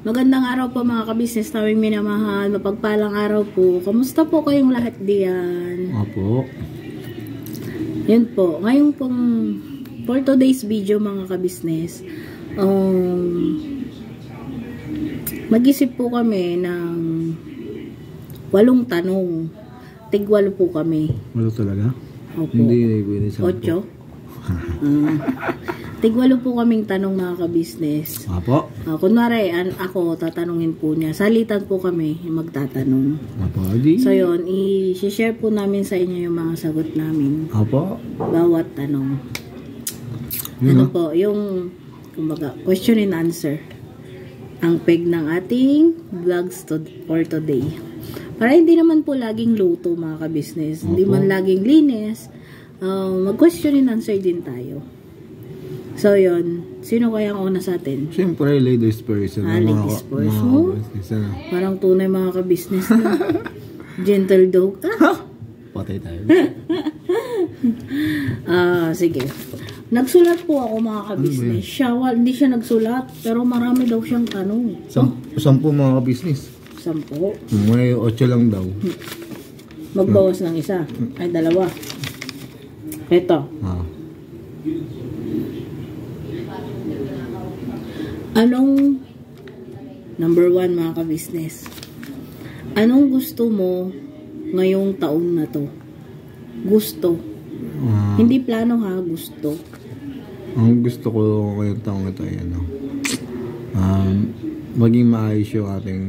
Magandang araw po mga kabisnes naming minamahal. Mapagpalang araw po. Kamusta po kayong lahat diyan? Opo. Yun po. Ngayon pong for today's video mga kabisnes, mag-isip po kami ng 8 tanong. Tig-8 po kami. 8 talaga? Opo. Hindi na 8? Tig-8 po kaming tanong mga kabisnes. Apo. Kunwari, ako, tatanungin po niya. Salitan po kami magtatanong. Apo, di. So yun, i-share po namin sa inyo yung mga sagot namin. Apo. Bawat tanong. Ano po, yung kumbaga, question and answer. Ang peg ng ating vlogs for today. Para hindi naman po laging luto mga kabisnes. Hindi man laging linis. Mag-question and answer din tayo. So, yun. Sino kaya ang una sa atin? Siyempre, ladies first. Ladies first mo? Parang tunay mga ka-business na. Gentle dog. Patay tayo. Sige. Nagsulat po ako mga ka-business. Hindi siya nagsulat. Pero marami daw siyang tanong. 10 mga ka-business. 10. May 8 lang daw. Magbawas ng isa. Ay, 2. Ito. Anong number 1 mga ka-business? Anong gusto mo ngayong taon na to? Gusto. Hindi plano ha, gusto. Ang gusto ko ngayong taon na to ay maging maayos yung ating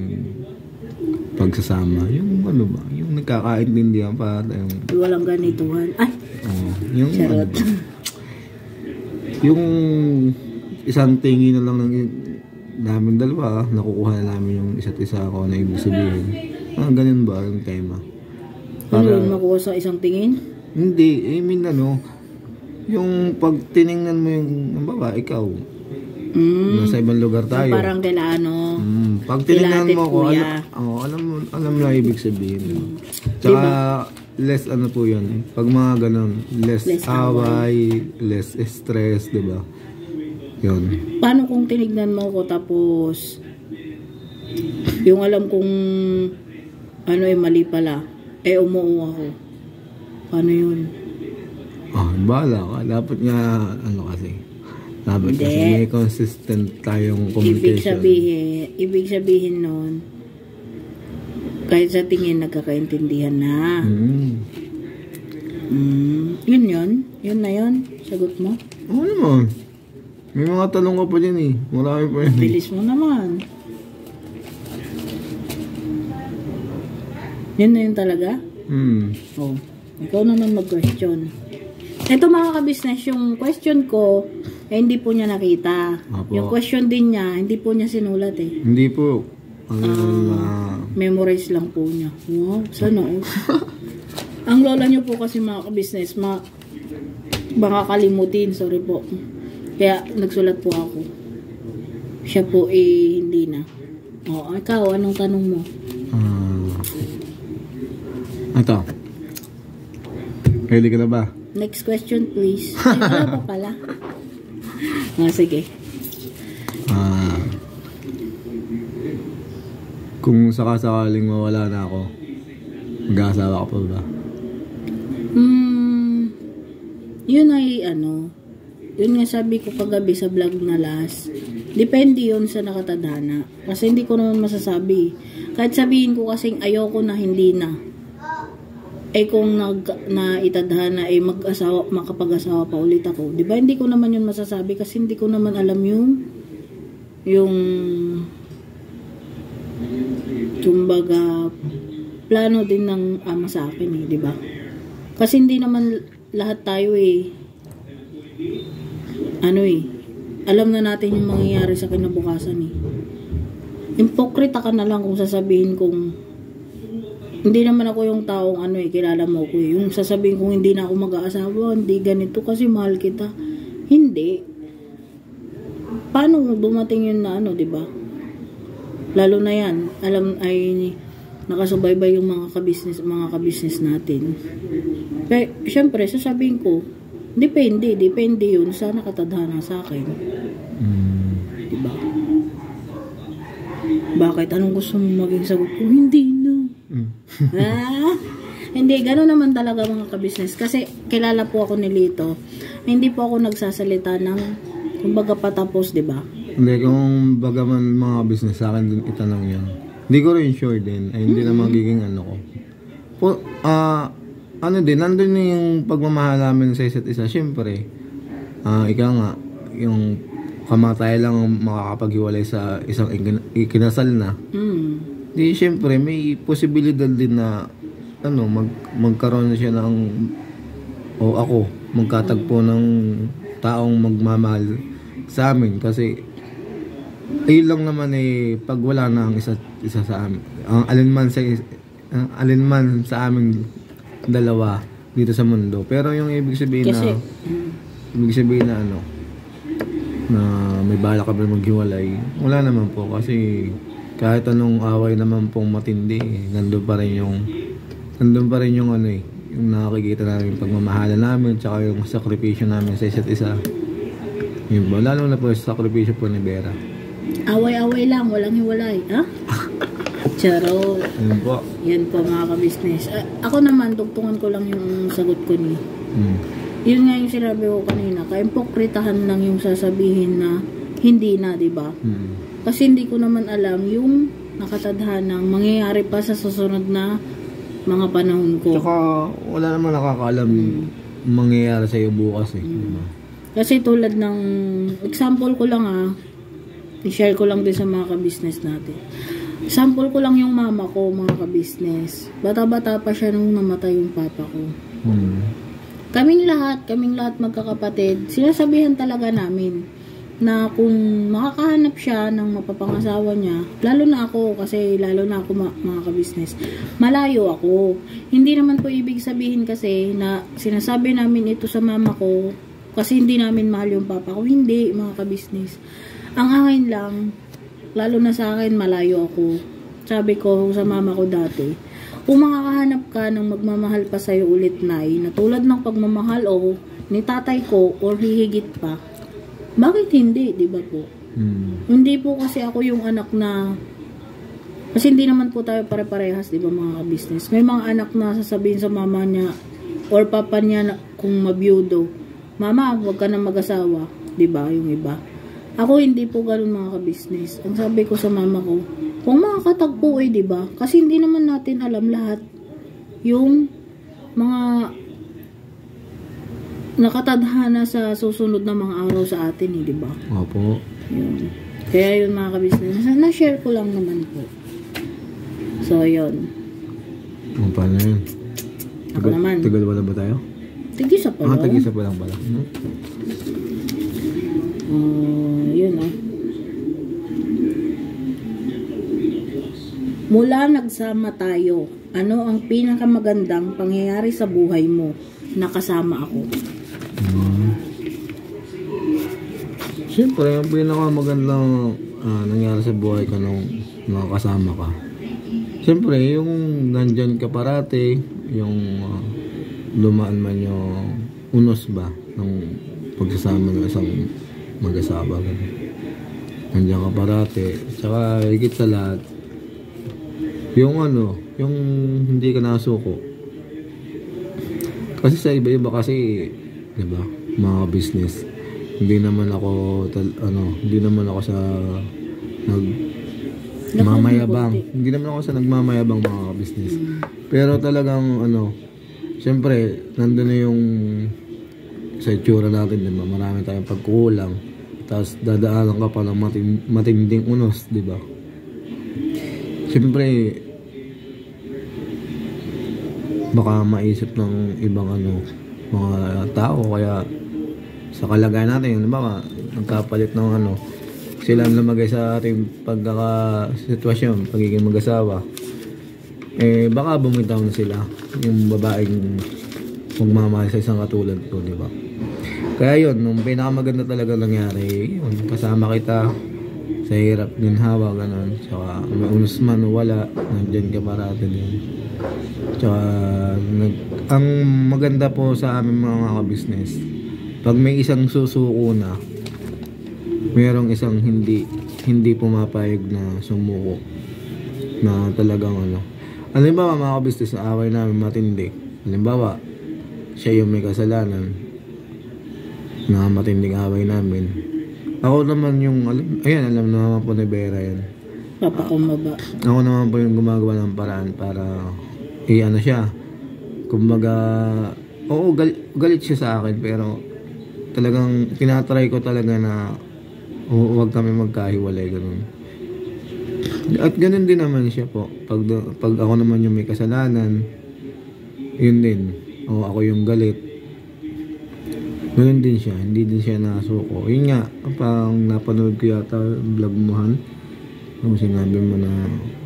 pagsasama. Yung ano ba? Yung nagkakaintindihan pa tayong walang ganituhan. Ay! Yung charot. Yung isang tingin na lang ng namin dalawa, nakukuha na namin yung isa't isa ko na ibig sabihin. Ganyan ba yung tema? Ano yun, makuha sa isang tingin? Hindi, I mean yung pag tiningnan mo yung babae, ikaw, nasa ibang lugar tayo. Parang kailangan, pag tiningnan mo ko, alam na ibig sabihin. Tsaka, less ano po yun. Pag mga ganun, less away, less stress, diba? Yun. Paano kung tinignan mo ko tapos yung alam kong mali pala, umuo ako. Paano yun? Bahala ka. Dapat nga, kasi may consistent tayong communication. Ibig sabihin nun, kahit sa tingin nagkakaintindihan na. Yun na yun. Sagot mo? Oo naman. May mga tanong ka pa dyan eh. Marami pa yun. Bilis mo naman. Yun na yun talaga? Ikaw naman mag-question. Ito mga ka-business, yung question ko, hindi po niya nakita. Yung question din niya, hindi po niya sinulat eh. Hindi po. Memorize lang po niya. Wow, sana ang lola niyo po kasi mga ka-business, baka kalimutin, sorry po. Kaya nagsulat po ako. Siya po hindi na. Ikaw, anong tanong mo? Ito. Ready ka na ba? Next question please. Ay, wala pa pala. Sige. Kung sakasakaling mawala na ako, mag-aasawa ka pa ba? Yun ay yun nga sabi ko kagabi sa vlog na last, depende yun sa nakatadhana. Kasi hindi ko naman masasabi. Kahit sabihin ko kasing ayoko na, hindi na. Eh kung naitadhana ay makapag-asawa pa ulit ako, 'di ba? Hindi ko naman 'yun masasabi kasi hindi ko naman alam yung kumbaga plano din ng ama sa akin eh, 'di ba? Kasi hindi naman lahat tayo alam na natin yung mangyayari sa kinabukasan eh. Hipokrita ka na lang kung sasabihin kong hindi naman ako yung taong kilala mo ko eh. Yung sasabihin kong hindi na ako mag-aasawa, hindi ganito kasi mahal kita. Hindi. Paano dumating yun na di ba? Lalo na yan, nakasubaybay yung mga kabisnes natin. Kaya, syempre, sasabihin ko, depende yun sa nakatadhana sa akin. Diba? Bakit? Anong gusto mong maging sagot ko? Hindi na. Hindi, gano'n naman talaga mga kabisnes. Kasi kilala po ako ni Lito. Hindi po ako nagsasalita ng kumbaga patapos, diba? Hindi, kung baga man mga business sa akin din itanong yan. Hindi ko rin sure din. Ay, hindi na magiging ko. Nandun na yung pagmamahal namin sa isa't isa. Siyempre, ikaw nga, yung kamatay lang ang makakapaghiwalay sa isang ikinasal na. Di, siyempre, may posibilidad din na, magkaroon na siya ng, ako, magkatagpo ng taong magmamahal sa amin. Kasi, ayun lang naman pag wala na ang isa sa amin. Ang alinman sa aming dalawa dito sa mundo. Pero yung ibig sabihin na na may balak ka ba maghiwalay, wala naman po kasi kahit anong away naman pong matindi, nandun pa rin yung yung nakikita namin pagmamahalan namin tsaka yung sakripisyo namin sa isa't isa. Yun po, lalo na po sa sakripisyo po ni Vera. Away-away lang, walang hiwalay, ha? Charo. Yan po. Yan po mga kabisnes. Ako naman, tugtungan ko lang yung sagot ko ni. Yun nga yung sinabi ko kanina, kaimpokritahan lang yung sasabihin na hindi na, di ba? Kasi hindi ko naman alam yung nakatadhanang mangyayari pa sa susunod na mga panahon ko. Tsaka wala naman nakakaalam mangyayari sa iyo bukas eh. Diba? Kasi tulad ng example ko lang i-share ko lang din sa mga kabisnes natin. Sample ko lang yung mama ko, mga kabisnes. Bata-bata pa siya nung namatay yung papa ko. Kaming lahat magkakapatid, sinasabihan talaga namin na kung makakahanap siya ng mapapangasawa niya, lalo na ako mga kabisnes, malayo ako. Hindi naman po ibig sabihin kasi na sinasabi namin ito sa mama ko kasi hindi namin mahal yung papa ko. Hindi, mga kabisnes. Ang akin lang, lalo na sa akin, malayo ako. Sabi ko sa mama ko dati, kung makakahanap ka ng magmamahal pa sa'yo ulit, Nay, na tulad ng pagmamahal ni tatay ko or hihigit pa, bakit hindi, di ba po? Hindi po kasi ako yung anak na, kasi hindi naman po tayo pare-parehas, di ba mga kabisnes? May mga anak na sasabihin sa mama niya or papa niya na, kung mabiyudo, mama, huwag ka na mag-asawa, di ba, yung iba. Ako hindi po ganoon mga kabisnes. Ang sabi ko sa mama ko, kung makakatagpo di ba? Kasi hindi naman natin alam lahat yung mga nakatadhana sa susunod na mga araw sa atin di ba? Opo. Yun. Kaya yun mga kabisnes, na-share ko lang naman po. So yun. Paano yun? Ako naman. Tagal wala ba tayo? Tig-isa pa lang. Tig-isa pa lang pala. Yun Mula nagsama tayo, ano ang pinakamagandang pangyayari sa buhay mo? Nakasama ako. Siyempre, ang pinakamagandang nangyari sa buhay ko nung nakasama ka. Siyempre, yung nandyan ka parate, yung lumaan man yung unos ba ng pagsasama ng isang mag-asawa. Nandiyan ka parate. Tsaka higit sa lahat, yung yung hindi ka nasuko. Kasi sa iba-iba kasi, di ba, mga business. Hindi naman ako sa nagmamayabang. Hindi naman ako sa nagmamayabang mga business. Pero talagang Siyempre, nandun na yung sa itsura natin, diba? Marami tayong pagkukulang. Tapos dadaanan ka pa ng matinding unos, diba? Siyempre, baka maisip ng ibang mga tao, kaya sa kalagayan natin, diba? Nagkapalit ng sila ang lumagay sa ating pagkakasitwasyon, pagiging mag-asawa. Baka bumitaw na sila yung babaeng magmamahal sa isang katulad ko, di ba? Kaya yun, nung pinakamaganda talaga nangyari, yun, kasama kita sa hirap, ginhawa, ganun. Tsaka may unos man o wala, nandyan ka parati din. Tsaka ang maganda po sa aming mga business, pag may isang susuko na, mayroong isang hindi pumapayag na sumuko na talagang halimbawa mga kabisnes na away namin matindi, halimbawa siya yung may kasalanan na matinding away namin, ako naman yung alam naman po ni Vera yan, papakumbaba. ako naman po yung gumagawa ng paraan para siya, kumbaga oo, galit siya sa akin, pero talagang tinatry ko talaga na huwag kami magkahiwalay, ganun. At ganun din naman siya po. Pag ako naman yung may kasalanan, yun din. O ako yung galit. Ganun din siya. Hindi din siya nasuko. Yun nga, pang napanood ko yata vlog mo, Han. Kung sinabi mo na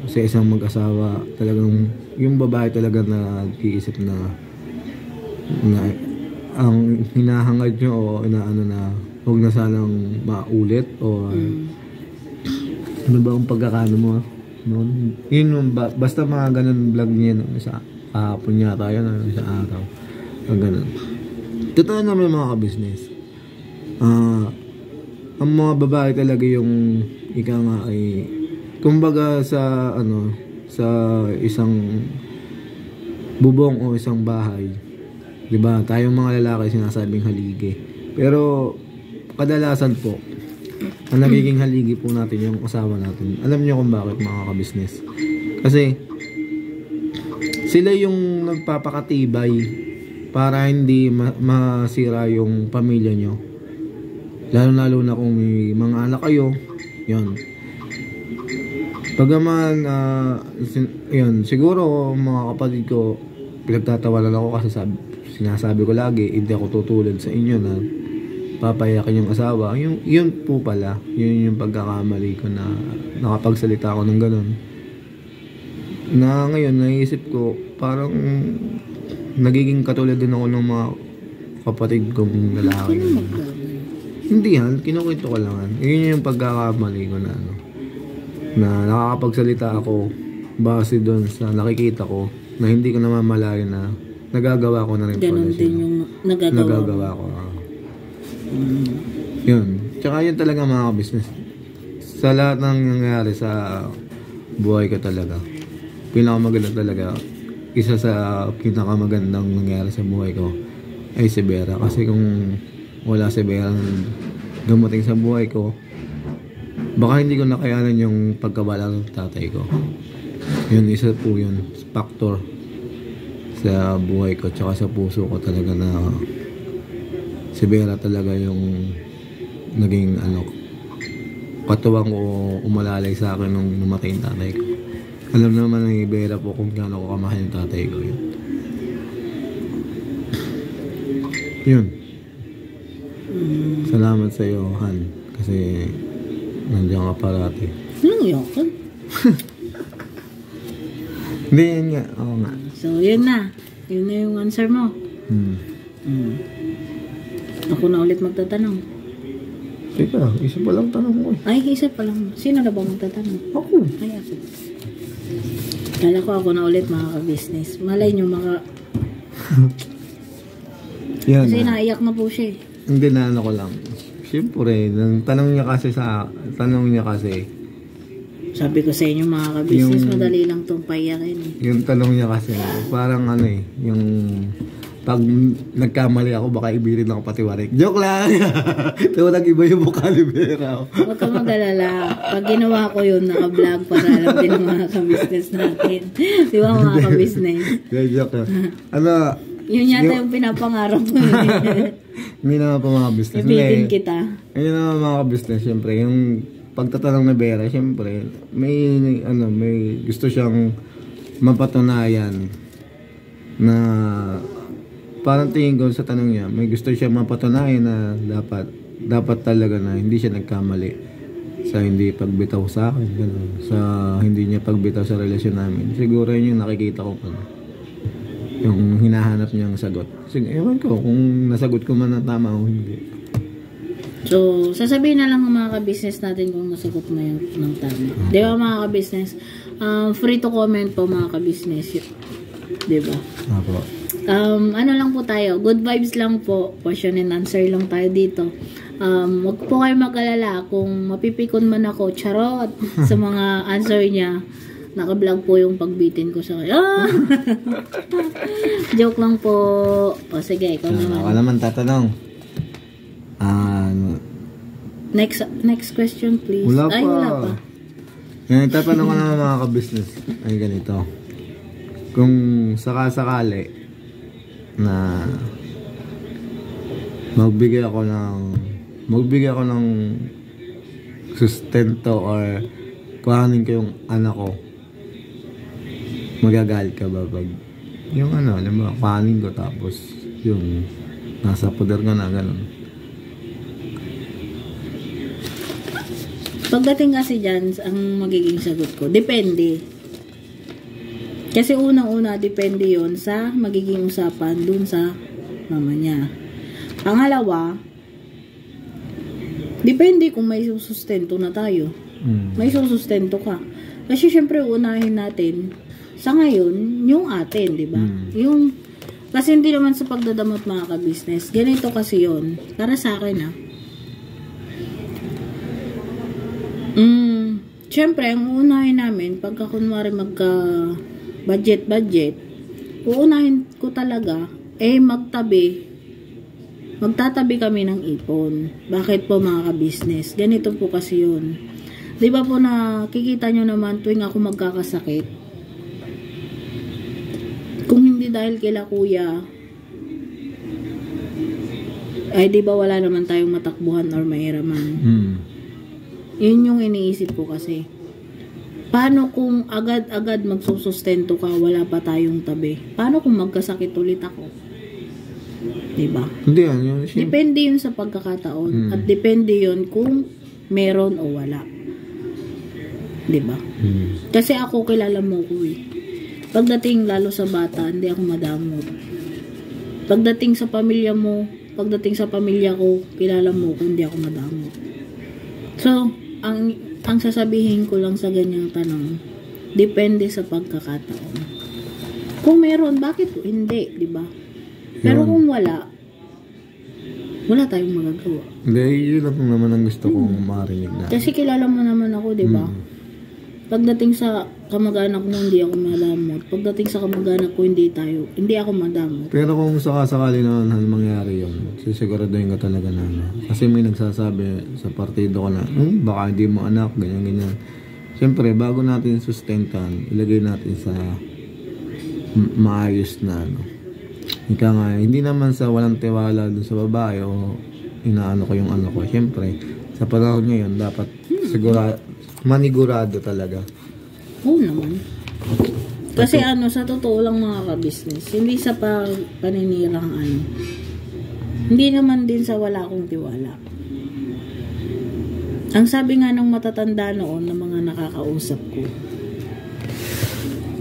sa isang mag-asawa, talagang yung babae talaga na nag-iisip na ang hinahangad nyo o na huwag na sanang maulit o ano ba ang pagkakano mo noon? Yun yung basta mga ganun vlog niya sa kahapon niya tayo sa araw. Ang ganun. Totoo naman mga ka-business. Ang mga babae talaga yung ika nga ay kumbaga sa sa isang bubong o isang bahay. 'Di ba? Tayong mga lalaki sinasabing haligi. Pero kadalasan po, ang nagiging haligi po natin yung asawa natin. Alam niyo kung bakit mga ka-business? Kasi sila yung nagpapakatibay para hindi masira yung pamilya nyo. Lalo na kung may mga anak kayo, yun. Pagaman, yun, siguro mga kapatid ko, pinagtatawanan ako kasi sinasabi ko lagi, hindi ako tutulad sa inyo na papayakin yung asawa. Yun po pala, yun yung pagkakamali ko na nakapagsalita ako ng ganun. Na ngayon, naisip ko, parang nagiging katulad din ako ng mga kapatid kong lalaki. Hindi yan, kinukwento ko lang. Yun yung pagkakamali ko na na nakakapagsalita ako base doon sa nakikita ko na hindi ko namamalayan na nagagawa ko na rin pala siya. Ganun din yung nagagawa ko. Yun. Tsaka yun talaga mga business. Sa lahat ng nangyari sa buhay ko talaga, pinakamaganda talaga, isa sa pinakamagandang nangyari sa buhay ko ay si Vera. Kasi kung wala si Vera dumating sa buhay ko, baka hindi ko nakayanan yung pagkabala ng tatay ko. Yun, isa po yun, factor sa buhay ko tsaka sa puso ko talaga na si Vera talaga yung naging katuwang ko umalalay sa akin nung namatay yung tatay ko. Alam naman ni Vera po kung gaano ko kamahal yung tatay ko yun. Yun. Salamat sa iyo, Han, kasi nandiyan ka parati. Anong yakan? Hindi, yun nga. Oo nga. So, yun na. Yun na yung answer mo. Ako na ulit magtatanong. Teka, isa pa lang tanong ko. Ay, isa pa lang. Sino na ba magtatanong? Ako. Ay, ako. Kala ko ako na ulit mga ka-business. Malay nyo Yan. Kasi naiyak na po siya eh. Hindi na ko lang. Siyempre, tanong niya kasi sabi ko sa inyo mga ka-business, madali lang itong payakin eh. Yung tanong niya kasi, parang yung pag nagkamali ako, baka ibirin ako patiwarik. Joke lang! Ito nag-iba yung mukha ni Vera. Huwag ka mag-alala. Pag ginawa ko yun, naka-vlog para alam din ng mga ka-business natin. Di ba mga ka-business? Joke lang. Yun yata yung pinapangarap mo. Hindi naman pa mga business. Ibitin kita. Hindi naman mga business, syempre. Yung pagtatanong na Vera, syempre, may gusto siyang mapatunayan na parang tingin ko sa tanong niya, may gusto siyang mapatunayan na dapat talaga na hindi siya nagkamali sa hindi pagbitaw sa akin, gano'n. Sa hindi niya pagbitaw sa relasyon namin. Siguro yun yung nakikita ko pa. Yung hinahanap niyang sagot. Sige, ewan ko kung nasagot ko man na tama o hindi. So, sasabihin na lang ng mga ka-business natin kung nasagot mo yung ng tama. Di ba mga ka-business? Free to comment po mga ka-business. Di ba? Apo. Ano lang po tayo, good vibes lang po, question and answer lang tayo dito. Wag po kayo mag-alala kung mapipikon man ako, charot, sa mga answer niya. Naka-vlog po yung pagbitin ko sa kanya. Joke lang po. O sige, ikaw naman. Ako naman tatanong. Next question please. Wala pa. Wala pa. Yan, tatanong ko naman mga ka-business. Ay, ganito. Kung sakasakali na magbigay ako ng sustento or kuhanin ko yung anak ko, magagalit ka ba pag yung alam mo, kuhanin ko tapos yung nasa poder ka na, gano'n? Pagdating kasi dyan, ang magiging sagot ko, depende. Kasi unang-una, depende yon sa magiging usapan dun sa mama niya. Pangalawa, depende kung may susustento na tayo. May susustento ka. Kasi syempre, unahin natin, sa ngayon, yung atin, di ba? Kasi hindi naman sa pagdadamot mga ka-business. Ganito kasi yon para sa akin, syempre, ang uunahin namin, pagka kunwari budget, uunahin ko talaga, magtatabi kami ng ipon. Bakit po mga ka-business? Ganito po kasi yun. Di ba po nakikita nyo naman tuwing ako magkakasakit, kung hindi dahil kila kuya, ay di ba wala naman tayong matakbuhan or mahiraman. Yun yung iniisip ko kasi. Paano kung agad-agad magsusustento ka, wala pa tayong tabi? Paano kung magkasakit ulit ako? Diba? Hindi yan. Depende yun sa pagkakataon. At depende yun kung meron o wala. Diba? Kasi ako, kilala mo ko eh. Pagdating lalo sa bata, hindi ako madamot. Pagdating sa pamilya mo, pagdating sa pamilya ko, kilala mo ko, hindi ako madamot. So, ang sasabihin ko lang sa ganyang tanong, depende sa pagkakataon. Kung meron, bakit hindi, di ba? Pero kung wala tayong magagawa. Hindi, yun lang naman ang gusto kong marinig na. Kasi kilala mo naman ako, di ba? Pagdating sa kamag-anak mo, hindi ako madamot. Pagdating sa kamag-anak ko, hindi ako madamot. Pero kung sakasakali naman mangyari yun, sisiguraduhin ka talaga na. Kasi may nagsasabi sa partido ko na, baka hindi mo anak, ganyan-ganyan. Siyempre, bago natin sustentan, ilagay natin sa maayos na Ika nga, hindi naman sa walang tiwala dun sa babae o inaano ko yung ano ko. Siyempre, sa panahon ngayon, dapat manigurado talaga. Oo naman. Kasi sa totoo lang mga ka-business, hindi sa paninirang hindi naman din sa wala akong tiwala. Ang sabi nga ng matatanda noon ng mga nakakausap ko,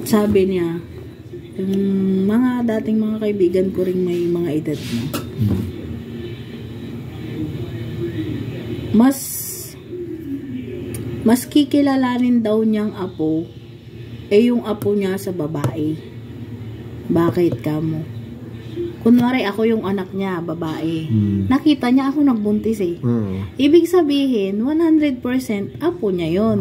sabi niya, yung mga dating mga kaibigan ko rin may mga edad na, mas kikilalanin daw niyang apo yung apo niya sa babae. Bakit kamo? Kunwari ako yung anak niya, babae. Nakita niya ako nagbuntis eh. Ibig sabihin, 100% apo niya yun.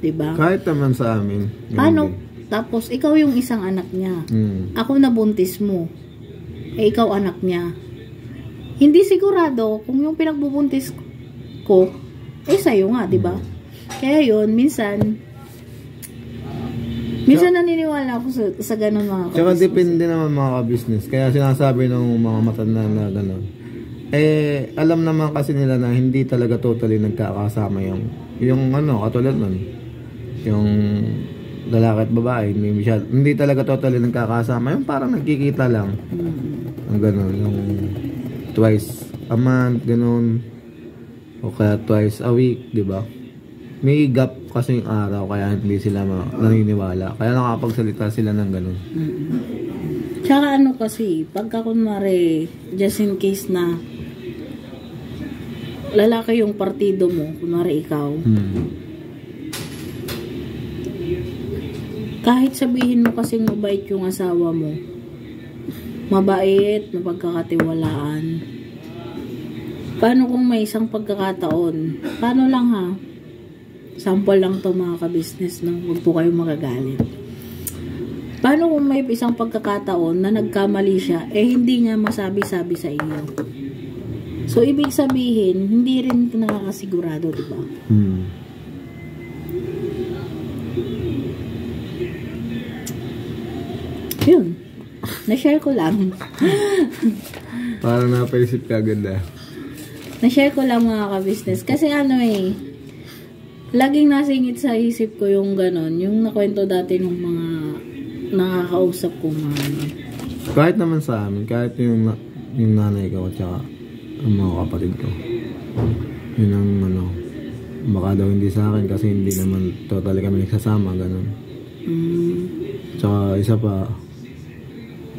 Diba? Kahit naman sa amin. Paano? Tapos, ikaw yung isang anak niya. Ako nabuntis mo. Ikaw anak niya. Hindi sigurado kung yung pinagbubuntis ko, sa'yo nga, diba? Kaya yun, minsan, Minsan naniniwala ako sa ganun mga ka-business. Tsaka depende naman mga ka-business. Kaya sinasabi ng mga matanda na gano'n. Alam naman kasi nila na hindi talaga totally nagkakasama yung katulad nun. Yung lalaki at babae, hindi talaga totally nagkakasama. Yung parang nagkikita lang. Ang gano'n. Yung twice a month, gano'n. O kaya twice a week, di ba? May gap kasi yung araw, kaya hindi sila naniniwala. Kaya nakapagsalita sila ng gano'n. Tsaka kasi, pagka kunwari, just in case na lalaki yung partido mo, kunwari ikaw, kahit sabihin mo kasing mabait yung asawa mo, mabait, mapagkakatiwalaan, paano kung may isang pagkakataon? Paano lang ha? Sample lang to mga ka-business, no? Huwag po kayong magagalit. Paano kung may isang pagkakataon na nagkamali siya, hindi niya masabi-sabi sa inyo? So, ibig sabihin, hindi rin nakakasigurado, diba? Yun. Na-share ko lang. Parang napaisip ka agad Na-share ko lang mga ka-business. Kasi laging nasingit sa isip ko yung ganon. Yung nakwento dati ng mga nakakausap ko mga Kahit naman sa amin, kahit yung nanay ko at saka ang mga kapatid ko. Yun ang baka daw hindi sa akin kasi hindi naman totally kami nagsasama, ganon. Tsaka isa pa,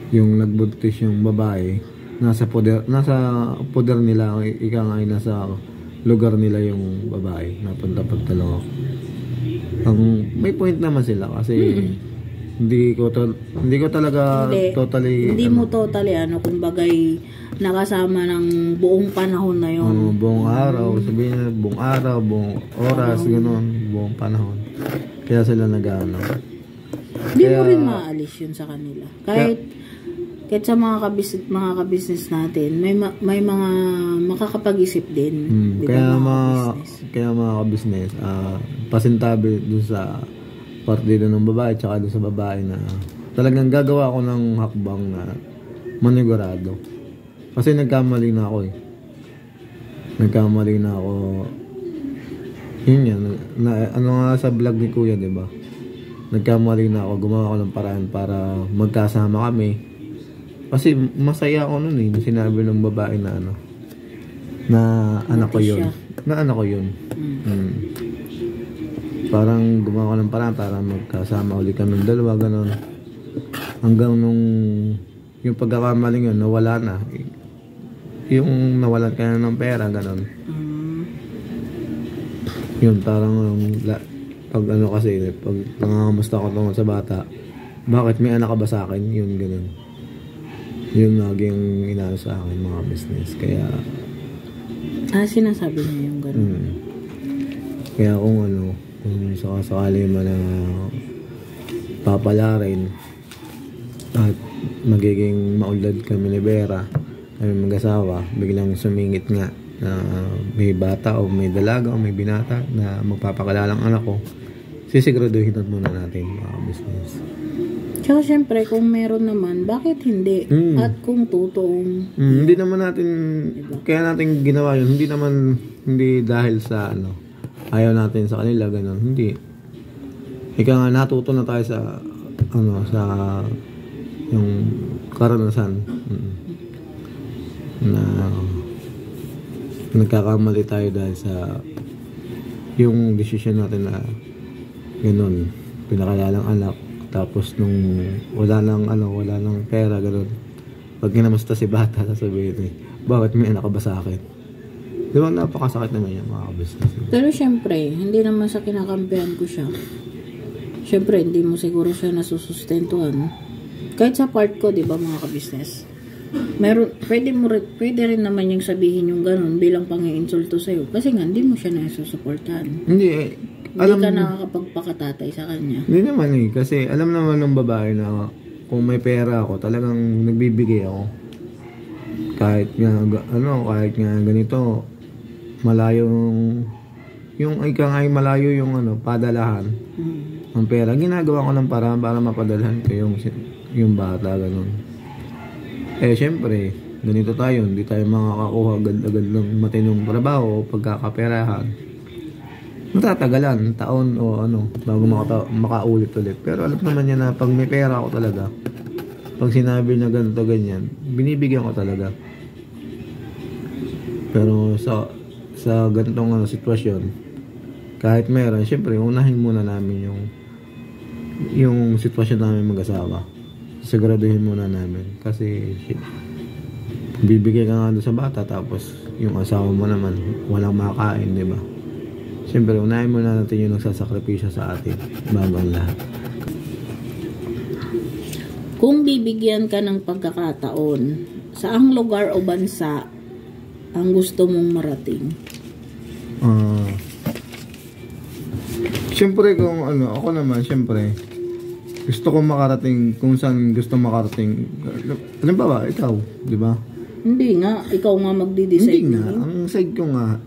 yung nagbuntis yung babae, nasa poder nila, ika nga ay nasa lugar nila yung babae, napunta pagtalo ako. May point naman sila kasi hindi ko talaga totally mo totally kumbagay nakasama ng buong panahon na yun. Buong araw, sabihin na buong araw, buong oras, gano'n, buong panahon. Kaya sila Hindi mo rin maalis yun sa kanila. Kahit sa mga ka-business natin, may mga makakapag-isip din. Kaya mga ka-business, pasintabi dun sa partido ng babae tsaka dun sa babae na talagang gagawa ko ng hakbang na manigurado. Kasi nagkamali na ako yun yan, nga sa vlog ni Kuya, diba? Nagkamali na ako, gumawa ko ng paraan para magkasama kami. Kasi masaya ako nun nung sinabi ng babae na na anak ko yun. Parang gumawa ko ng paraan para magkasama ulit kami ng dalawa, ganon. Hanggang nung yung pagkakamaling yun, nawala na. Yung nawalan ka na ng pera, ganon. Yun, parang pag kasi, pag nangangamusta ko tungkol sa bata, bakit may anak ka ba sa akin? Yun, ganon. Yun laging inaano sa akin mga business. Kaya sinasabi niya yung gano'n. Kaya kung sakasakali man na papalarin at magiging maulad kami ni Vera, kami mag-asawa, biglang sumingit nga na may bata o may dalaga o may binata na magpapakalalang anak ko, sisiguraduhin muna natin mga business. Tsaka syempre, kung meron naman, bakit hindi? At kung totoong hindi naman natin, diba? Kaya natin ginawa yun, hindi dahil sa ayaw natin sa kanila, gano'n, hindi. Ika nga, natuto na tayo sa sa yung karanasan na nagkakamali tayo dahil sa yung decision natin na gano'n, pinakalalang anak. Tapos nung wala nang pera, gano'n. Pag kinamusta si bata, sasabihin bakit may anak ka ba sa akin? Di ba napakasakit naman yan mga business. Pero syempre, hindi naman sa kinakampihan ko siya. Syempre, hindi mo siguro siya nasusustentuhan. Kahit sa part ko, di ba mga ka-business? Pwede rin naman yung sabihin yung gano'n bilang pang-iinsulto sa'yo. Kasi nga, hindi mo siya nasusuportahan. Hindi ka nakakapagpakatatay sa kanya. Hindi naman kasi alam naman ng babae na kung may pera ako, talagang nagbibigay ako. Kahit nga ganito, malayo yung ika nga ay malayo yung padalahan ng pera. Ginagawa ko ng paraan para mapadalhan ko yung bata, ganun. Syempre, ganito tayo, hindi tayo makakakuha agad-agad ng matinong trabaho o pagkakaperahan. Matatagalan, taon o bago makaulit ulit. Pero alam naman niya na pag may pera ako talaga, pag sinabi na ganito ganyan, binibigyan ko talaga. Pero sa ganitong sitwasyon, kahit meron, syempre unahin muna namin yung sitwasyon namin mag-asawa. Siguraduhin muna namin kasi bibigay ka nga doon sa bata tapos yung asawa mo naman walang makain, di ba? Syempre unahin muna natin yung nagsasakripisyo sa atin bago ang lahat. Kung bibigyan ka ng pagkakataon, saang lugar o bansa ang gusto mong marating? Siyempre kung ako naman, siyempre gusto kong makarating kung saan gusto makarating. Alam ba ikaw, di ba? Hindi nga, ikaw nga magdi-decide. Hindi nga, ang side ko nga,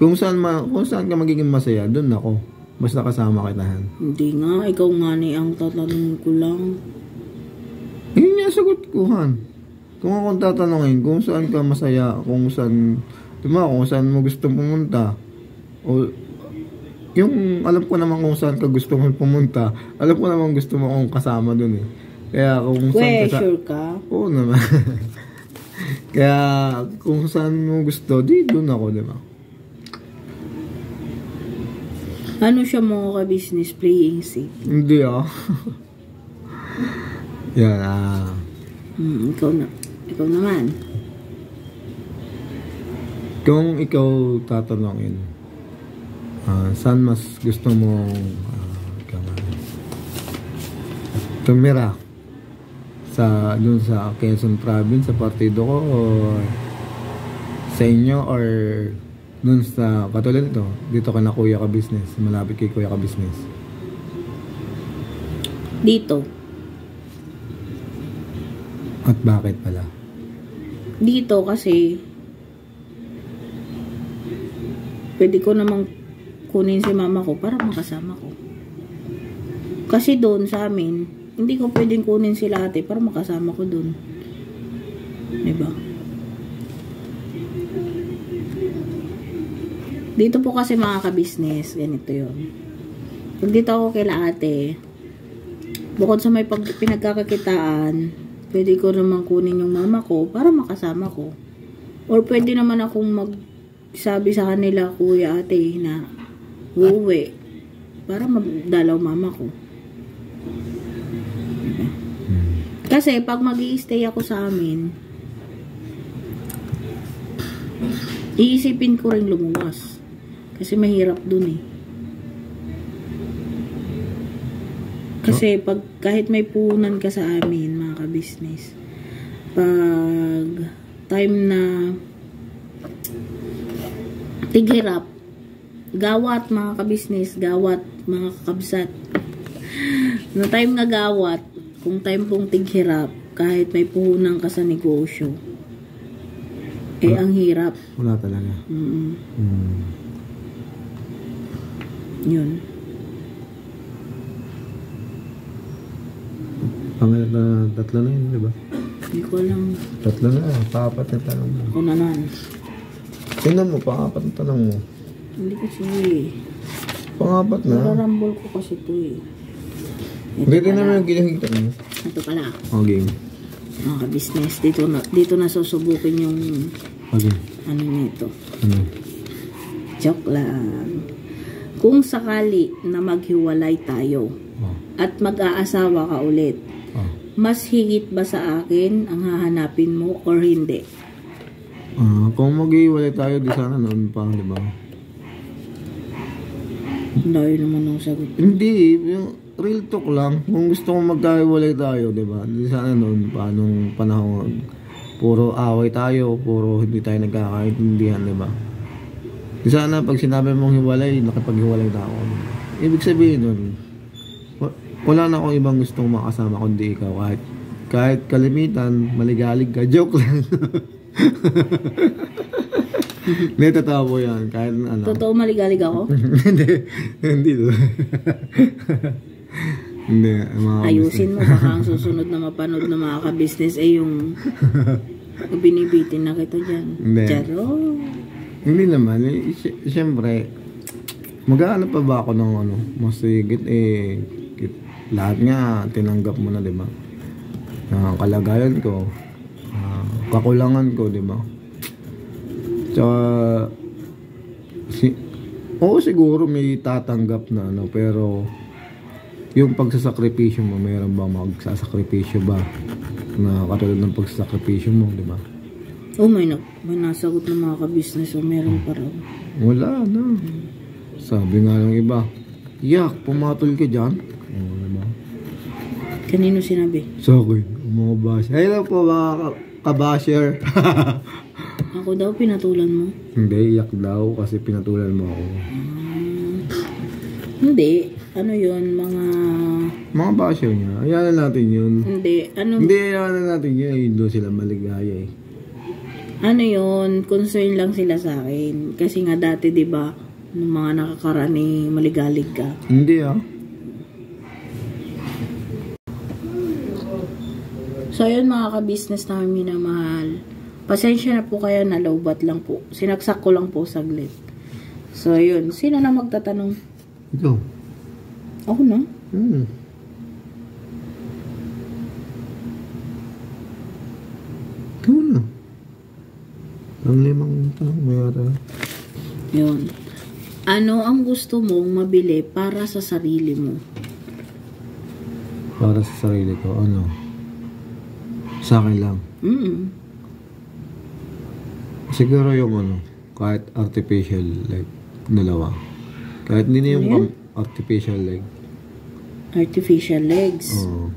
kung saan ka magiging masaya, doon ako. Basta kasama kita. Hindi nga, ikaw nga ni ang tatanungin ko lang. Yun nga sagot ko, Han. Kung akong tatanungin, kung saan ka masaya, kung saan, diba, kung saan mo gusto pumunta, o yung alam ko naman kung saan ka gusto mo pumunta, alam ko naman gusto mo akong kasama dun eh. Kaya kung saan ka sure ka? Oo naman. Kaya kung saan mo gusto, di dun ako, diba? Ano siya mga ka-business, playing safe? Hindi yan ikaw naman. Kung ikaw tatanungin, saan mas gusto mong tumira? Dun sa Quezon Province, sa partido ko, o sa inyo, or dun sa katulad ito, dito ka na Kuya Ka Business, malapit kay Kuya Ka Business? Dito. At bakit pala? Dito kasi pwede ko namang kunin si mama ko para makasama ko. Kasi doon sa amin, hindi ko pwedeng kunin sila ate para makasama ko doon. Diba? Dito po kasi mga ka-business, ganito yun. Pag dito ako kila ate, bukod sa may pinagkakakitaan, pwede ko naman kunin yung mama ko para makasama ko. Or pwede naman akong magsabi sa kanila, kuya ate, na uuwi para magdalaw mama ko. Kasi pag mag-i-stay ako sa amin, iisipin ko rin lumuwas. Kasi mahirap dun eh. Kasi pag kahit may puhunan ka sa amin, mga ka-business, pag time na tighirap, gawat mga ka-business, gawat mga kakabsat, no time nga gawat, kung time pong tighirap, kahit may puhunan ka sa negosyo, ang hirap. Wala talaga. Yun. Tatlo na yun, di ba? Hindi ko alam. Tatlo na, paapat na tanong mo. Ako naman. Tingnan mo, paapat na tanong mo. Hindi kasi pangapat na. nararambol ko kasi ito eh. Dito naman yung ginahigit mo. Ito pala. Okay. Mga ka-business, dito na susubukin yung ano nito. Joke lang. Kung sakali na maghiwalay tayo at mag-aasawa ka ulit, mas higit ba sa akin ang hahanapin mo or hindi? Kung maghiwalay tayo, di sana noon pa, di ba? Dahil naman ang sagot. Hindi, yung real talk lang. Kung gusto kong magkahiwalay tayo, di ba? Di sana noon pa, nung panahon, puro away tayo, puro hindi tayo nagkakaintindihan, di ba? Di sana pag sinabi mong hiwalay, nakipaghiwalay na ako. Ibig sabihin nun, wala na akong ibang gustong makasama kundi ikaw. Kahit kalimitan, maligalig ka. Joke lang. Hindi, totoo po yan. Kahit ano. Totoo maligalig ako? Hindi. Hindi. Ayusin mo, baka ang susunod na mapanood ng mga ka-business ay yung binibitin na kita dyan. Charo. Hindi naman. Siyempre, mag-aano pa ba ako ng ano? Masigit lahat nga tinanggap mo na, di ba? Kalagayan ko, kakulangan ko, di ba? Tsaka, siguro may tatanggap na ano, pero yung pagsasakripisyo mo, mayroon ba magsasakripisyo ba na katulad ng pagsasakripisyo mo, di ba? May nasagot ng mga ka-business o meron pa rin. Wala na. Sabi nga ng iba, yak, pumatol ka dyan. Diba? Kanino sinabi? Sa akin, mga basher. Hello po mga kabasher. Ako daw, pinatulan mo? Hindi, yak daw kasi pinatulan mo ako. Hindi. Ano yun, mga basher niya. Ayaw na natin yun. Hindi, ayaw na natin yun. Ayun doon sila maligaya eh. Ano yun, concern lang sila sa akin. Kasi nga dati, di ba, nung mga nakakarani, maligalig ka. Hindi So, yun mga ka-business namin minamahal. Pasensya na po kayo, nalawbat lang po. Sinaksak ko lang po saglit. So, yun. Sino na magtatanong? Ikaw. Ako na? Ikaw na. Ang 5 tanong mo yata. Yun. Ano ang gusto mong mabili para sa sarili mo? Para sa sarili ko, ano? Sa akin lang. Siguro yung ano, kahit artificial leg, dalawa. Kahit hindi na yung artificial leg. Artificial legs? Oo.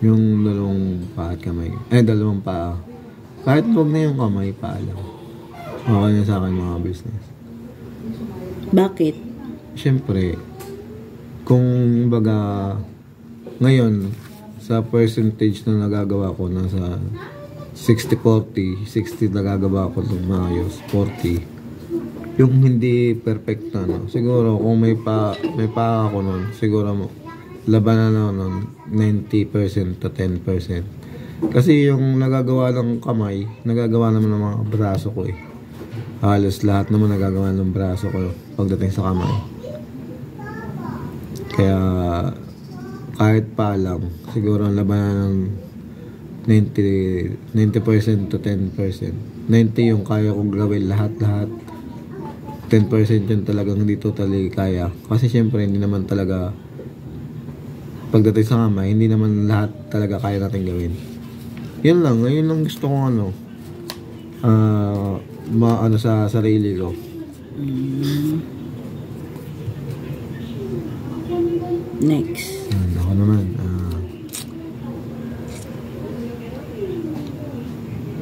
Yung dalawang paa at kamay. Dalawang paa. Kahit huwag na yung kamay, paa lang. Okay na sa akin mga business. Bakit? Siyempre, kung baga, ngayon, sa percentage na nagagawa ko, nasa 60-40, 60 nagagawa ko ng maayos, 40. Yung hindi perfect na, no? Siguro, kung may pa ako nun, siguro labanan na nun, 90% to 10%. Kasi yung nagagawa ng kamay, nagagawa naman ng mga braso ko eh. Halos lahat naman nagagawa ng braso ko pagdating sa kamay. Kaya kahit pa lang, siguro ang labanan ng 90% to 10%. 90 yung kaya kong gawin lahat. 10% yun talagang hindi totally kaya. Kasi syempre hindi naman talaga pagdating sa kamay, hindi naman lahat talaga kaya natin gawin. Yun lang gusto kong maano sa sarili ko. Next. Ako naman.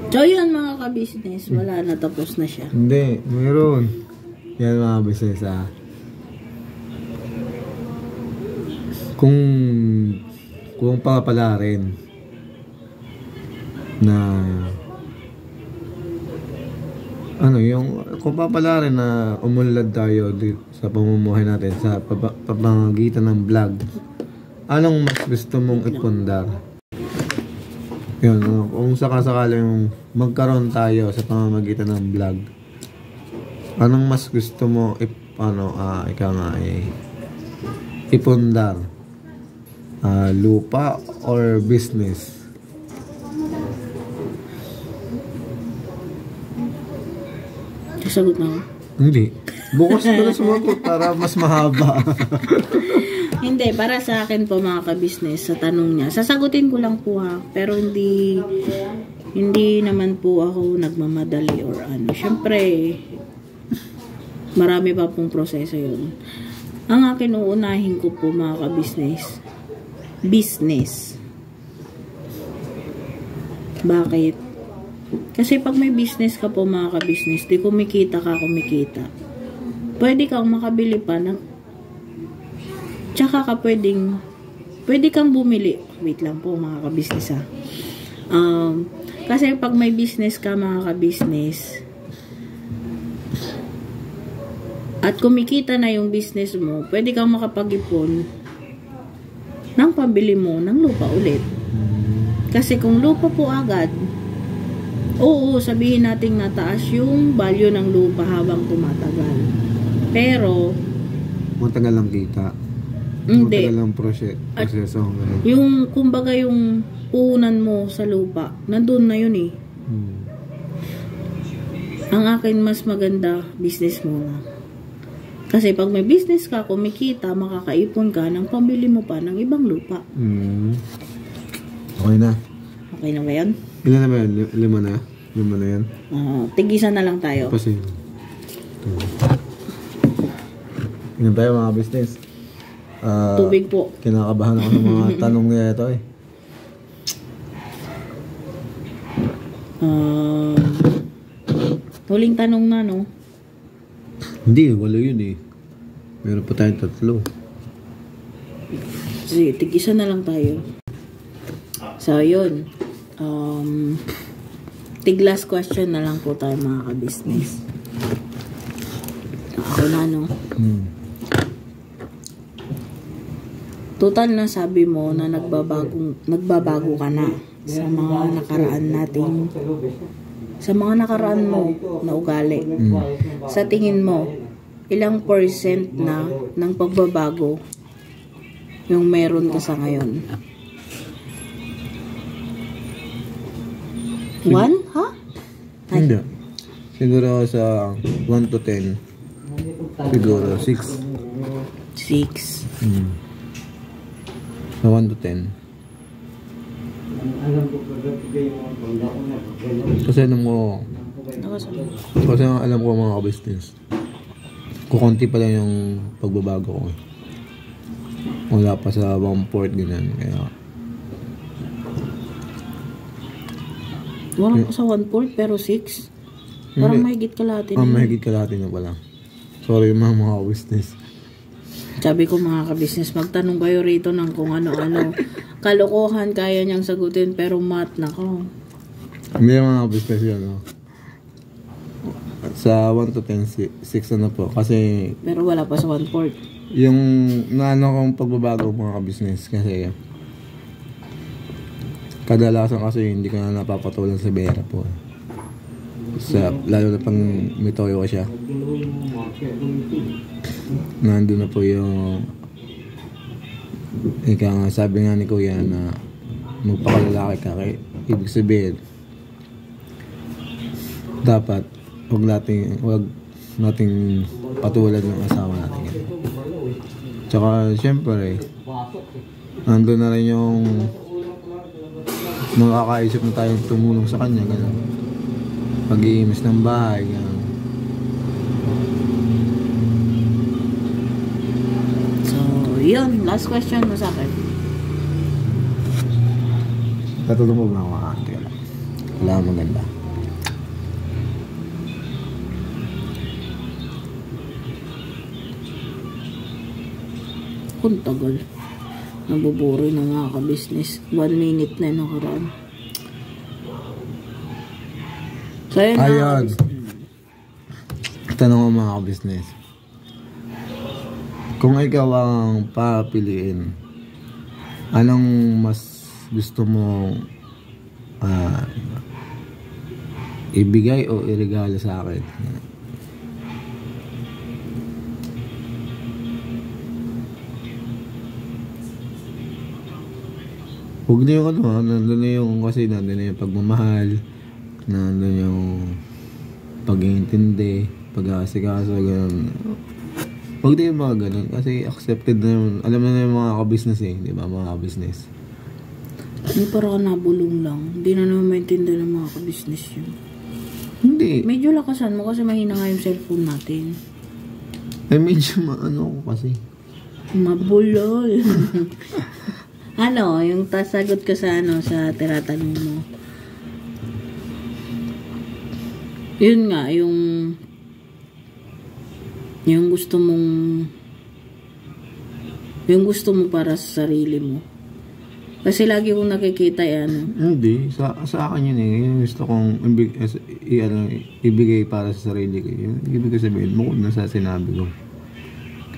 So yun mga ka-business, wala na, tapos na siya. Hindi, mayroon. Yan mga business Kung papala rin na kung papala rin na umunlad tayo sa pamumuhay natin sa pamamagitan ng vlog, anong mas gusto mong ipundar? Yun, kung sakasakaling magkaroon tayo sa pamamagitan ng vlog, anong mas gusto mo ipundar? Lupa or business? Sagot na ako? Hindi. Bukas ko na sumagot para mas mahaba. Hindi, para sa akin po mga ka-business, sa tanong niya, sasagutin ko lang po ha, pero hindi naman po ako nagmamadali or ano. Siyempre, marami pa pong proseso yun. Ang akin uunahin ko po mga ka-business, business. Bakit? Kasi pag may business ka po mga ka-business, di kumikita. Pwede kang makabili pa ng tsaka ka pwede kang bumili. Wait lang po mga ka-business ha. Kasi pag may business ka mga ka-business, at kumikita na yung business mo, pwede kang makapag-ipon ng pambili mo ng lupa ulit. Kasi kung lupa po agad, oo, sabihin natin nataas yung value ng lupa habang tumatagal. Pero, matagal lang kita. hindi. Matagal lang proseso. Yung, kumbaga yung puhunan mo sa lupa, nandun na yun eh. Ang akin mas maganda, business muna. Kasi pag may business ka, kumikita, makakaipon ka ng pambili mo pa ng ibang lupa. Okay na. Okay na ba yan? Ilan na ba yan? 5 na? 5 na yan? Tigisan na lang tayo. Kasi, yun tayo mga business. Tubig po. Kinakabahan ako ng mga tanong niya ito eh. Huling tanong na, no? Hindi, wala yun eh. Meron pa tayong 3. Sige, tigisan na lang tayo. So, yun. Last question na lang po tayo mga ka-business. Ako na, no? Total na sabi mo na nagbabago ka na sa mga nakaraan mo na ugali. Sa tingin mo, ilang % na ng pagbabago yung meron ka sa ngayon? 1? Ha? Hindi. Siguro sa 1 to 10. Siguro 6. 6. Sa 1 to 10. Kasi alam ko, mga business, kukunti pa lang yung pagbabago ko. Wala pa sa 1/4 ganyan. Kaya wala pa sa 1/4 pero 6? Parang mahigit kalahati na. Mahigit kalahati na pala. Sorry mga business. Sabi ko mga ka-business, magtanong kayo rito ng kung ano-ano. Kalokohan kaya niyang sagutin pero math na ko. Hindi mga business yun, no? Sa 1 to 10, 6 na po. Kasi pero wala pa sa 1/4. Yung naano kong pagbabago mga ka-business kasi kadalasan kasi hindi ka na napapatulan sa pera po. Lalo na pang may toyo siya. Nandun na po yung sabi nga ni Kuya na magpakalalaki ka, ibig sabihin dapat wag nating patulan ng asawa natin. Tsaka syempre nandun na rin yung nakakaisip na tayong tumulong sa kanya, gano'n. Pag-iimis ng bahay, gano'n. Yun, last question mo sa akin. Tatulong mo ba mga ante? Wala maganda. Kung tagal. Nabuburi na mga ka-business. 1 minute na nakaraan. So, yun ayun. Tanong mo mga ka-business. Kung ikaw ang papiliin, anong mas gusto mo ibigay o iregalo sa akin? Huwag na yung nandun na yung pagmamahal, nandun yung pag-iintindi, pag-aasikaso, gano'n. Huwag na yung mga ganun kasi accepted na yun. Alam na yung mga ka-business eh, di ba? Mga ka-business. Hindi para ka nabulong lang. Hindi na naman maintindihan ng mga ka-business yun. Hindi. Medyo lakasan mo kasi mahina nga yung cellphone natin. Eh medyo ko kasi. Mabulol. Yung sagot ko sa sa tinatanong mo. Yun nga, yung gusto mong para sa sarili mo. Kasi lagi kong nakikita yan. Hindi. Sa akin yun eh. Yung gusto kong ibigay para sa sarili ko. Yung ibig ko sabihin, bukod na sa sinabi ko.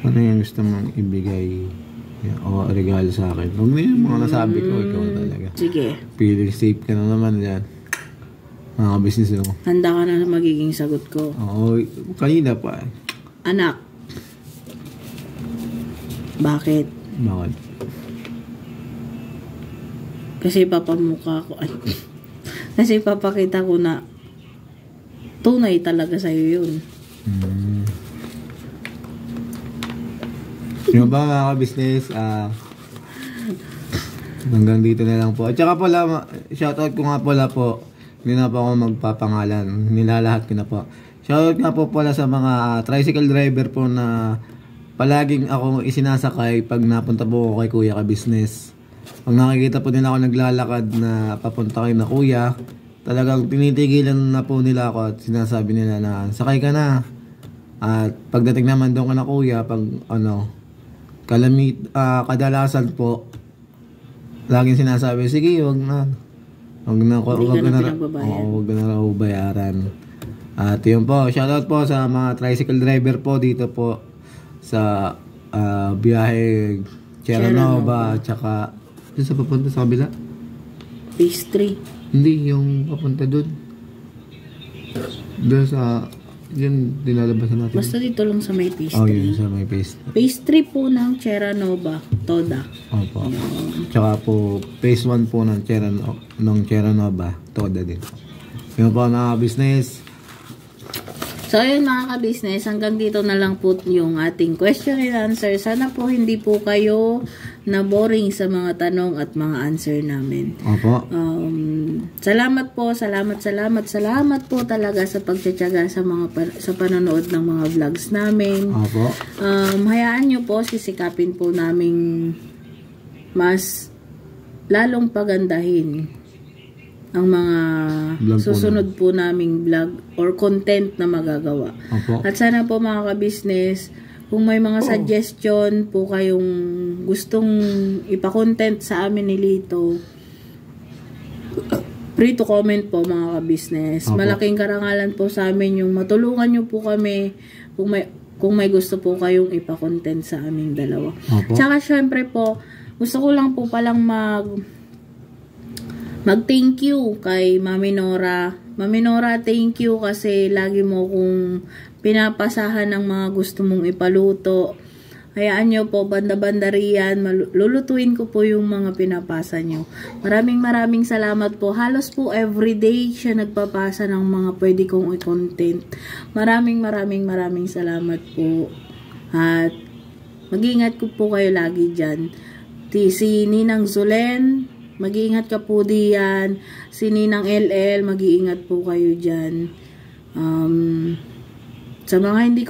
Ano yung gusto mong ibigay o regalo sa akin? Huwag na yung mga nasabi ko. Ikaw talaga. Sige. Feeling safe ka na naman yan. Mga business mo. Handa ka na magiging sagot ko. Oo. Kanina pa. Anak. Bakit? Bakit? Kasi papamukha ko. Ay. Kasi papakita ko na tunay talaga sa'yo yun. Yung ba mga ka-business, hanggang dito na lang po. At saka pala, shoutout ko nga pala po, hindi na po ako magpapangalan, nilalahat ko na po. Shoutout nga po pala sa mga tricycle driver po na palaging ako isinasakay pag napunta po ako kay Kuya ka-business. Pag nakikita po nila ako naglalakad na papunta kay na Kuya, talagang tinitigilan na po nila ako at sinasabi nila na sakay ka na. At pagdating naman doon ka na Kuya, pag kadalasan po laging sinasabi, sige, wag na raw bayaran. At yun po, shoutout po sa mga tricycle driver po dito po sa biyahe Cheranova, tsaka dun sa papunta sa kabila. Phase 3. Hindi, yung papunta dun sa yun, dinalabasan natin. Basta dito lang sa may phase 3. Oh, yun sa may phase 3. Phase 3 po ng Cheranova, Toda. Opo. Tsaka po, phase 1 po ng Cheranova, Toda din. Yun po na business. So, ayun mga ka-business, hanggang dito na lang po yung ating question and answer. Sana po hindi po kayo na-boring sa mga tanong at mga answer namin. Opo. Salamat po po talaga sa pagtsatsaga sa panonood ng mga vlogs namin. Opo. Hayaan nyo po, sisikapin po naming mas lalong pagandahin ang mga vlog susunod po naming vlog or content na magagawa. Opo. At sana po mga ka-business, kung may mga suggestion po kayong gustong ipa-content sa amin ni Lito, free to comment po mga ka-business. Opo. Malaking karangalan po sa amin yung matulungan nyo po kami kung may gusto po kayong ipa-content sa aming dalawa. Opo. Tsaka syempre po, gusto ko lang po palang mag-thank you kay Mami Nora. Mami Nora, thank you kasi lagi mo kong pinapasahan ng mga gusto mong ipaluto. Hayaan nyo po, banda-banda riyan, lulutuin ko po yung mga pinapasa nyo. Maraming salamat po. Halos po everyday siya nagpapasa ng mga pwede kong i-content. Maraming salamat po. At mag-iingat ko po kayo lagi dyan. Si Ninang Zulen, mag-iingat ka po diyan. Si Ninang LL, mag-iingat po kayo dyan. Sa mga hindi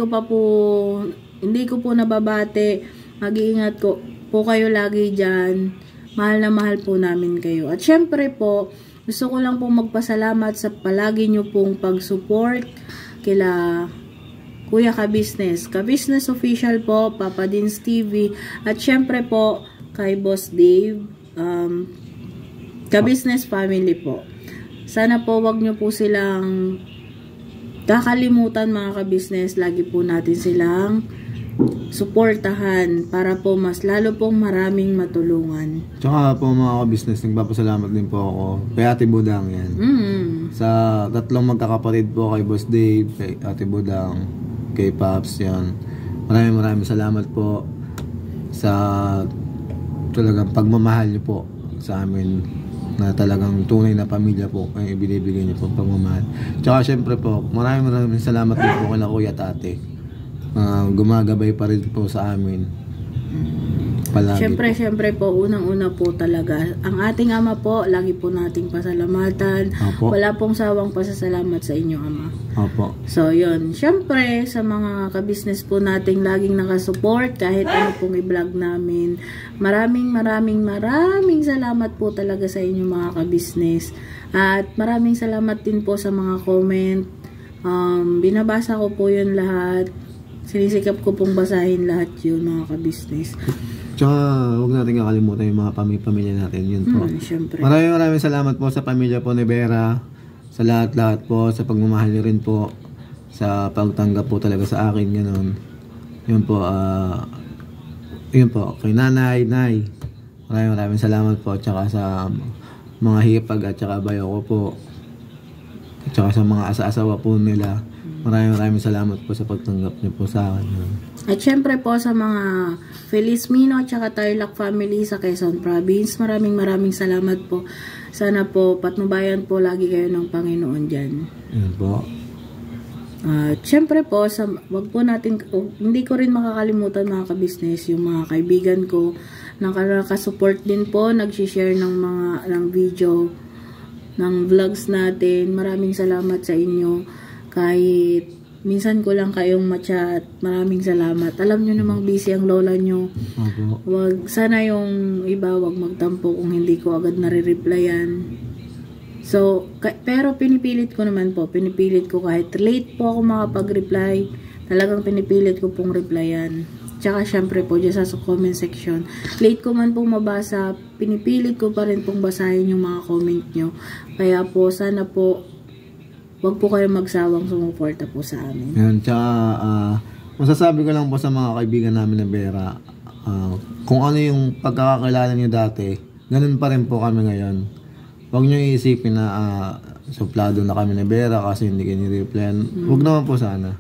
ko po nababate, mag-iingat po kayo lagi dyan. Mahal na mahal po namin kayo. At syempre po, gusto ko lang po magpasalamat sa palagi nyo pong pag-support kila Kuya Ka-Business. Ka-Business Official po, Papa Dins TV. At syempre po, kay Boss Dave, Ka-Business Family po. Sana po wag nyo po silang kakalimutan mga ka-business. Lagi po natin silang suportahan para po mas lalo pong maraming matulungan. Tsaka po mga ka-business, nagpapasalamat din po ako kay Ate Budang yan. Sa tatlong magkakapatid po, kay Boss Dave, kay Ate Budang, kay Paps yan. Maraming salamat po sa talagang pagmamahal niyo po sa amin, na talagang tunay na pamilya po ay ibinibigay niyo po pagmamahal. Tsaka syempre po, maraming salamat din po kay Kuya at Ate. Gumagabay pa rin po sa amin. Palagi syempre po, unang-una po talaga ang ating ama po, lagi po nating pasalamatan. Opo. Wala pong sawang pasasalamat sa inyo, Ama. Opo. So yun, syempre sa mga ka-business po nating laging nakasupport kahit ano pong i-vlog namin, maraming salamat po talaga sa inyo mga ka-business. At maraming salamat din po sa mga comment. Binabasa ko po yun lahat. Sinisikap ko pong basahin lahat yun mga ka-business. Tsaka huwag natin kakalimutan yung mga pamilya natin. Yun po. Siyempre. Maraming salamat po sa pamilya po ni Vera. Sa lahat-lahat po. Sa pagmamahal niyo rin po. Sa pagtanggap po talaga sa akin. Ganun. Yun po. Yun po. Kay nanay, nay. Maraming salamat po. Tsaka sa mga hipag at tsaka bayo ko po. At tsaka sa mga asa-asawa po nila. Maraming salamat po sa pagtanggap niyo po sa akin. At syempre po sa mga Felizmino at tsaka Tarlac family sa Quezon Province, maraming salamat po. Sana po patnubayan po lagi kayo ng Panginoon dyan. Yan po. At syempre po, wag po natin, hindi ko rin makakalimutan mga kabisnes, yung mga kaibigan ko nakasupport din po, nag-share ng video, ng vlogs natin. Maraming salamat sa inyo. Kahit minsan ko lang kayong ma-chat, maraming salamat. Alam nyo namang busy ang lola nyo. Sana yung iba wag magtampo kung hindi ko agad nare-replyan. So, pero pinipilit ko naman po. Pinipilit ko kahit late po ako makapag-reply. Talagang pinipilit ko pong replyan. Tsaka syempre po dyan sa comment section. Late ko man pong mabasa, pinipilit ko pa rin pong basahin yung mga comment nyo. Kaya po, sana po wag po kayo magsawang sumuporta po sa amin. Yan, tsaka masasabi ko lang po sa mga kaibigan namin na Vera, kung ano yung pagkakakilala niyo dati, ganun pa rin po kami ngayon. Huwag niyo iisipin na suplado na kami na Vera kasi hindi kayo ni-replyan. Huwag naman po sana.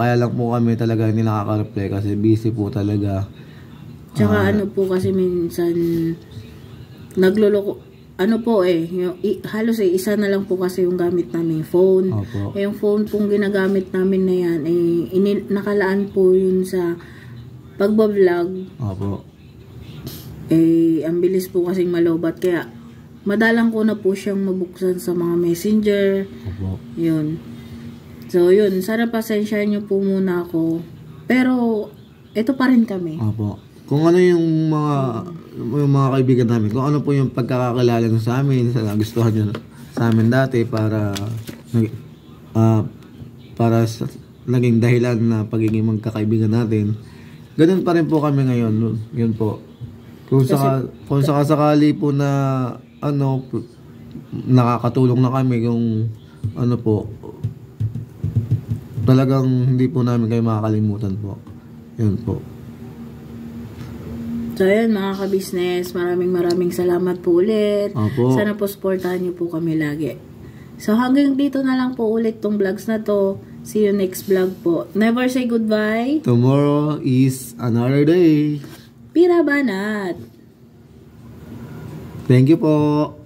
Kaya lang po kami talaga hindi nakaka-reply kasi busy po talaga. Tsaka ano po kasi minsan nagluloko. Ano po halos isa na lang po kasi yung gamit namin phone. Yung phone pong ginagamit namin na yan, nakalaan po yun sa pagbablog. Opo. Ang bilis po kasing malobat. Kaya, madalang ko na po siyang mabuksan sa mga messenger. Opo. Yun. So, yun. Sana pasensyahan niyo po muna ako. Pero, ito pa rin kami. Opo. Kung ano yung mga kaibigan namin, kung ano po yung pagkakakilala nyo sa amin, sa nagustuhan nyo sa amin dati para naging dahilan na pagiging magkakaibigan natin. Ganun pa rin po kami ngayon. Yun po. Kung sakasakali po na nakakatulong na kami kung talagang hindi po namin kayo makakalimutan po. Yun po. So, ayan mga kabisnes, maraming salamat po ulit. Opo. Sana po supportahan niyo po kami lagi. So, hanggang dito na lang po ulit tong vlogs na to. See you next vlog po. Never say goodbye. Tomorrow is another day. Pira banat. Thank you po.